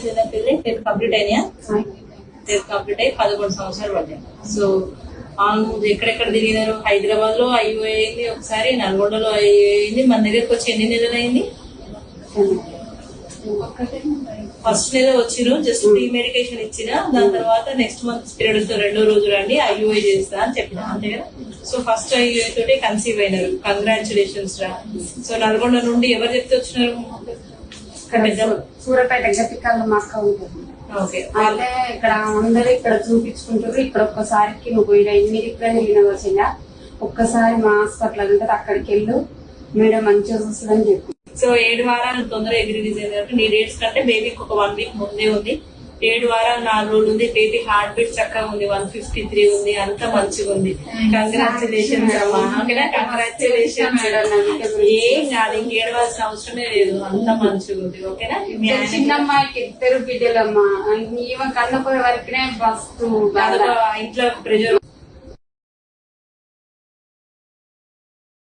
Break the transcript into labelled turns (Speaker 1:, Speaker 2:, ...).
Speaker 1: 10 complete అయినాయా? 10 complete అయ్యి 11 సంవత్సరాలు పడ్డాయి. సో ఆల్మోస్ట్ ఎక్కడెక్కడ తిరిగినారు? హైదరాబాద్ లో ఐఓ అయింది ఒకసారి, నల్గొండలో అయింది. మన దగ్గరకు వచ్చి ఎన్ని నెలలు అయింది? ఫస్ట్ నెల వచ్చిరు, జస్ట్ ప్రీ మెడికేషన్ ఇచ్చిన. దాని తర్వాత నెక్స్ట్ మంత్ పీరియడ్ తో 2వ రోజు రండి ఐయుఐ చేస్తా అని చెప్పిన, అంతే కదా. సో ఫస్ట్ ఐయుఐ తోటి కన్సీవ్ అయినారు. కంగ్రాచులేషన్స్ రా. సో నల్గొండ నుండి ఎవరు చెప్తే వచ్చినారు?
Speaker 2: సూరపేట గట్టికల్ మా అక్క ఉంటుంది. అయితే ఇక్కడ అందరూ ఇక్కడ చూపించుకుంటారు. ఇక్కడ ఒక్కసారికి నువ్వు మీరు ఇక్కడ వెళ్ళిన ఒక్కసారి మా హాస్పిటల్ అంటే అక్కడికి వెళ్ళు, మేడం మంచిగా చూస్తుందని చెప్పి.
Speaker 1: సో 7 వారాలు తొందరగా రిలీజ్ అయింది కాబట్టి నీ డేట్స్ కంటే బేబీకి ఒక 1 వీక్ ముందే ఉంది. 7 వారాలు 4 రోజులు ఉంది. బేబీ హార్ట్ బీట్ చక్కగా ఉంది, 153 ఉంది, అంత మంచిగా ఉంది. కంగ్రాచులేషన్స్ అమ్మా. కంగ్రాచులేషన్స్. ఏం కాదు, ఇంక ఏడవలసిన అవసరమే లేదు, అంత మంచిగా ఉంది. ఓకేనా?
Speaker 2: చిన్నమ్మాయికి 2 బిడ్డలమ్మా. ఈమె కన్నపోయే వరకునే ఫస్ట్
Speaker 1: ఇంట్లో ప్రెజర్